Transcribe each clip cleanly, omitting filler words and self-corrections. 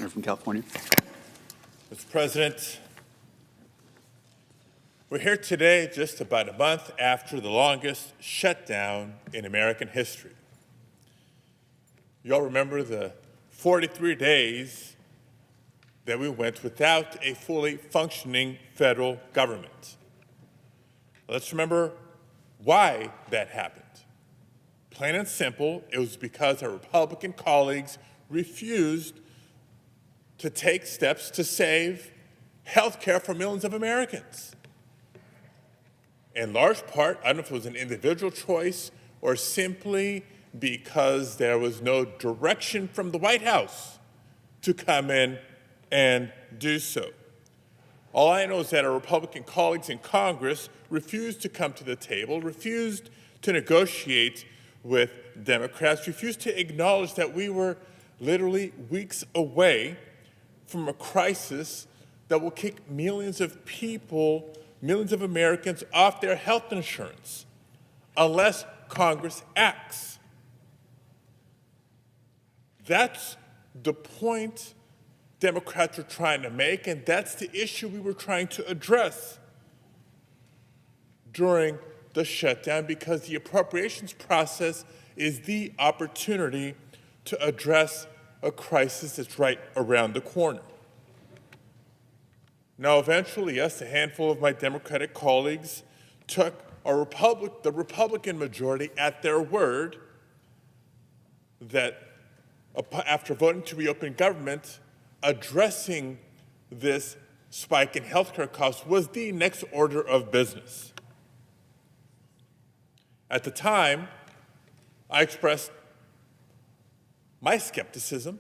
Senator from California. Mr. President, we're here today just about a month after the longest shutdown in American history. You all remember the 43 days that we went without a fully functioning federal government. Let's remember why that happened. Plain and simple, it was because our Republican colleagues refused to take steps to save health care for millions of Americans. In large part, I don't know if it was an individual choice or simply because there was no direction from the White House to come in and do so. All I know is that our Republican colleagues in Congress refused to come to the table, refused to negotiate with Democrats, refused to acknowledge that we were literally weeks away from a crisis that will kick millions of people, millions of Americans off their health insurance unless Congress acts. That's the point Democrats are trying to make, and that's the issue we were trying to address during the shutdown, because the appropriations process is the opportunity to address a crisis that's right around the corner. Now, eventually, yes, a handful of my Democratic colleagues took the Republican majority at their word that after voting to reopen government, addressing this spike in healthcare costs was the next order of business. At the time, I expressed my skepticism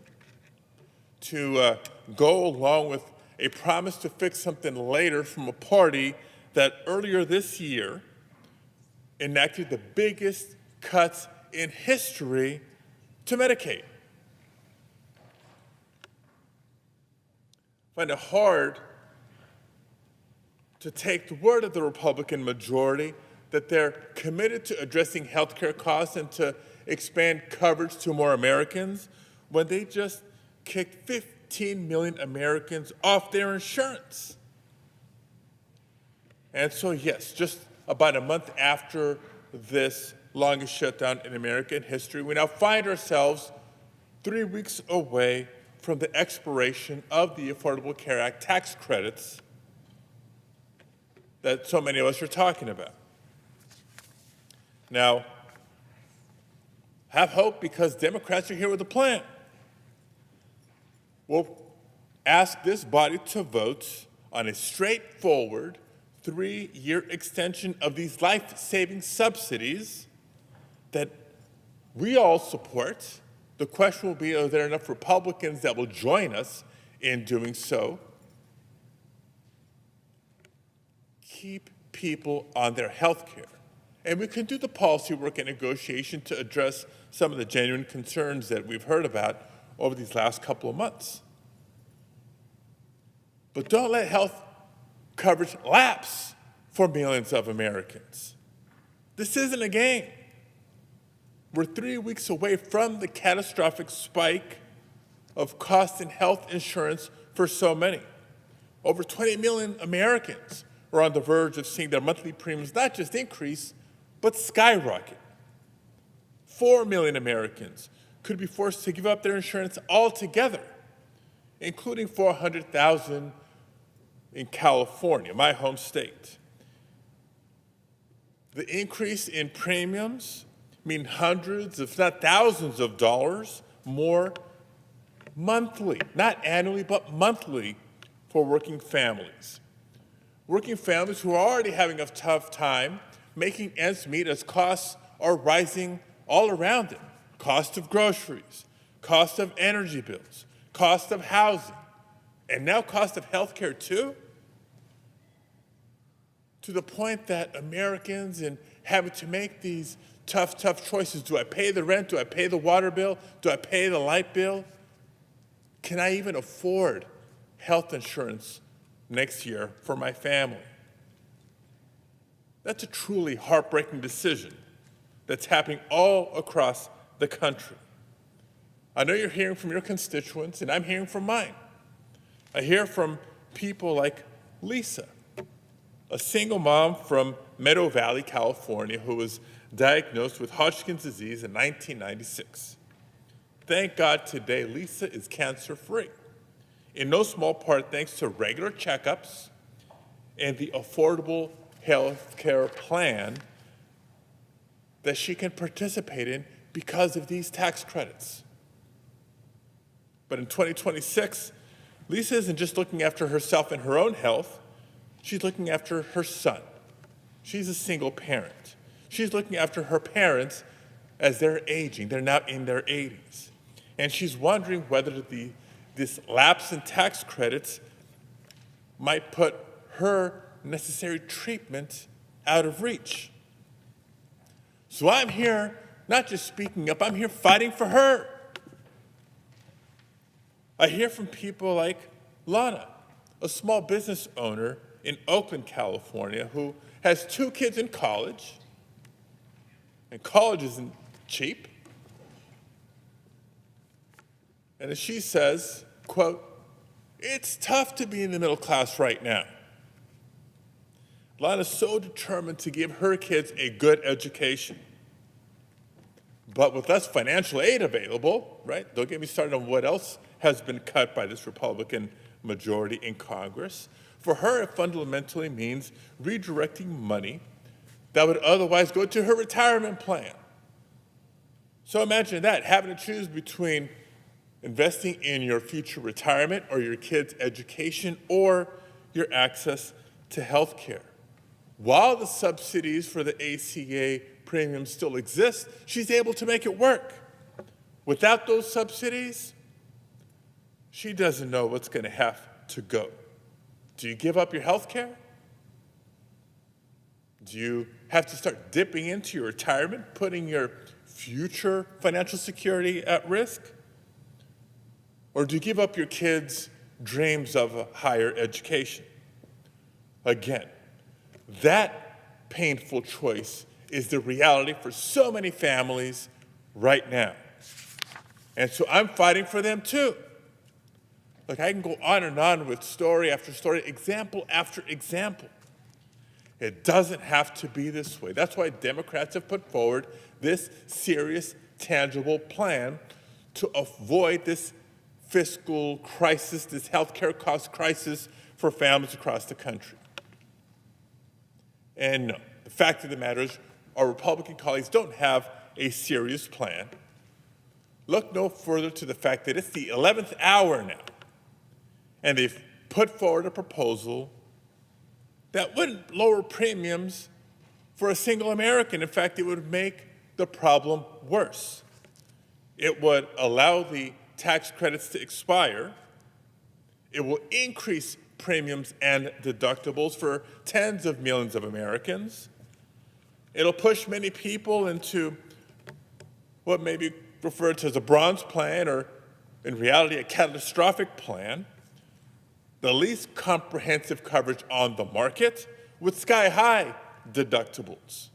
to go along with a promise to fix something later from a party that earlier this year enacted the biggest cuts in history to Medicaid. I find it hard to take the word of the Republican majority that they're committed to addressing health care costs and to expand coverage to more Americans when they just kicked 15 million Americans off their insurance. And so, yes, just about a month after this longest shutdown in American history, we now find ourselves 3 weeks away from the expiration of the Affordable Care Act tax credits that so many of us are talking about. Now, have hope, because Democrats are here with a plan. We'll ask this body to vote on a straightforward 3-year extension of these life-saving subsidies that we all support. The question will be, are there enough Republicans that will join us in doing so? Keep people on their health care. And we can do the policy work and negotiation to address some of the genuine concerns that we've heard about over these last couple of months. But don't let health coverage lapse for millions of Americans. This isn't a game. We're 3 weeks away from the catastrophic spike of costs in health insurance for so many. Over 20 million Americans are on the verge of seeing their monthly premiums not just increase, but skyrocket. 4 million Americans could be forced to give up their insurance altogether, including 400,000 in California, my home state. The increase in premiums mean hundreds, if not thousands of dollars more monthly, not annually, but monthly for working families. Working families who are already having a tough time making ends meet as costs are rising all around them. Cost of groceries, cost of energy bills, cost of housing, and now cost of health care too? To the point that Americans, in having to make these tough choices, do I pay the rent, do I pay the water bill, do I pay the light bill? Can I even afford health insurance next year for my family? That's a truly heartbreaking decision that's happening all across the country. I know you're hearing from your constituents, and I'm hearing from mine. I hear from people like Lisa, a single mom from Meadow Valley, California, who was diagnosed with Hodgkin's disease in 1996. Thank God today, Lisa is cancer-free, in no small part thanks to regular checkups and the affordable health care plan that she can participate in because of these tax credits. But in 2026, Lisa isn't just looking after herself and her own health, she's looking after her son. She's a single parent. She's looking after her parents as they're aging. They're now in their 80s. And she's wondering whether this lapse in tax credits might put her necessary treatment out of reach. So I'm here not just speaking up, I'm here fighting for her. I hear from people like Lana, a small business owner in Oakland, California, who has 2 kids in college, and college isn't cheap. And as she says, quote, "It's tough to be in the middle class right now." Lana's so determined to give her kids a good education. But with less financial aid available, right? Don't get me started on what else has been cut by this Republican majority in Congress. For her, it fundamentally means redirecting money that would otherwise go to her retirement plan. So imagine that, having to choose between investing in your future retirement or your kids' education or your access to health care. While the subsidies for the ACA premiums still exist, she's able to make it work. Without those subsidies, she doesn't know what's going to have to go. Do you give up your health care? Do you have to start dipping into your retirement, putting your future financial security at risk? Or do you give up your kids' dreams of a higher education? Again, that painful choice is the reality for so many families right now. And so I'm fighting for them too. Look, I can go on with story after story, example after example. It doesn't have to be this way. That's why Democrats have put forward this serious, tangible plan to avoid this fiscal crisis, this healthcare cost crisis for families across the country. And no, the fact of the matter is our Republican colleagues don't have a serious plan. Look no further to the fact that it's the 11th hour now, and they've put forward a proposal that wouldn't lower premiums for a single American. In fact, it would make the problem worse. It would allow the tax credits to expire. It will increase premiums and deductibles for tens of millions of Americans. It'll push many people into what may be referred to as a bronze plan, or in reality, a catastrophic plan, the least comprehensive coverage on the market with sky-high deductibles.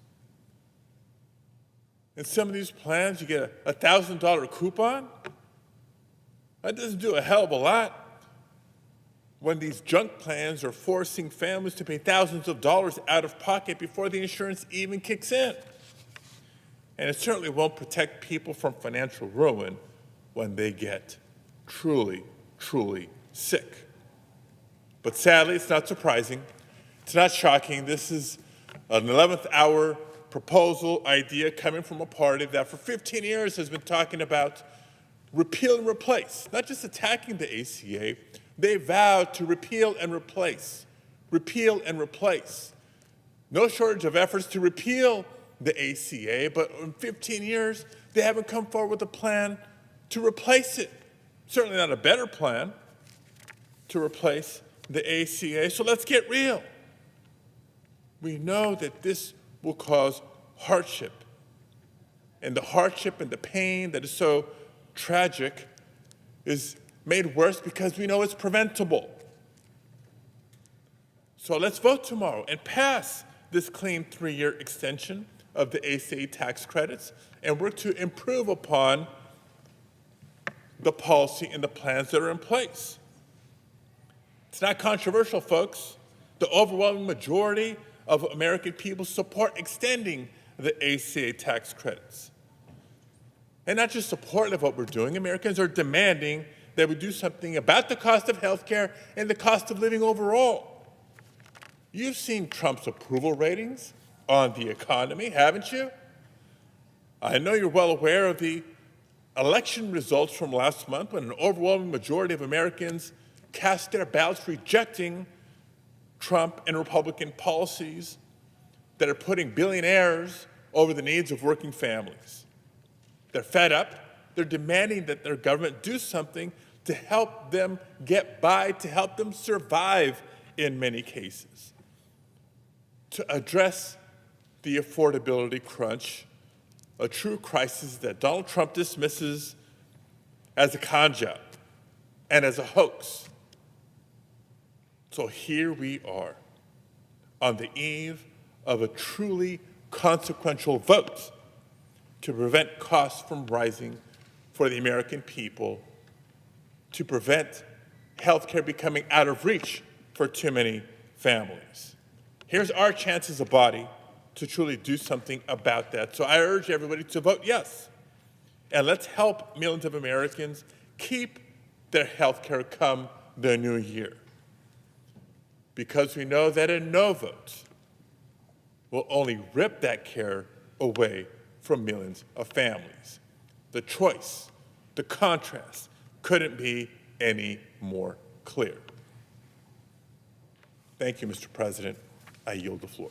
In some of these plans, you get a $1,000 coupon. That doesn't do a hell of a lot when these junk plans are forcing families to pay thousands of dollars out of pocket before the insurance even kicks in. And it certainly won't protect people from financial ruin when they get truly, truly sick. But sadly, it's not surprising. It's not shocking. This is an 11th hour proposal idea coming from a party that for 15 years has been talking about repeal and replace, not just attacking the ACA. They vowed to repeal and replace, repeal and replace. No shortage of efforts to repeal the ACA, but in 15 years, they haven't come forward with a plan to replace it. Certainly not a better plan to replace the ACA. So let's get real. We know that this will cause hardship. And the hardship and the pain that is so tragic is made worse because we know it's preventable. So let's vote tomorrow and pass this clean 3-year extension of the ACA tax credits and work to improve upon the policy and the plans that are in place. It's not controversial, folks. The overwhelming majority of American people support extending the ACA tax credits. And not just supportive of what we're doing, Americans are demanding that we do something about the cost of health care and the cost of living overall. You've seen Trump's approval ratings on the economy, haven't you? I know you're well aware of the election results from last month when an overwhelming majority of Americans cast their ballots rejecting Trump and Republican policies that are putting billionaires over the needs of working families. They're fed up. They're demanding that their government do something to help them get by, to help them survive in many cases. To address the affordability crunch, a true crisis that Donald Trump dismisses as a con job and as a hoax. So here we are on the eve of a truly consequential vote to prevent costs from rising for the American people, to prevent health care becoming out of reach for too many families. Here's our chance as a body to truly do something about that. So I urge everybody to vote yes. And let's help millions of Americans keep their health care come the new year. Because we know that a no vote will only rip that care away from millions of families. The choice, the contrast, couldn't be any more clear. Thank you, Mr. President. I yield the floor.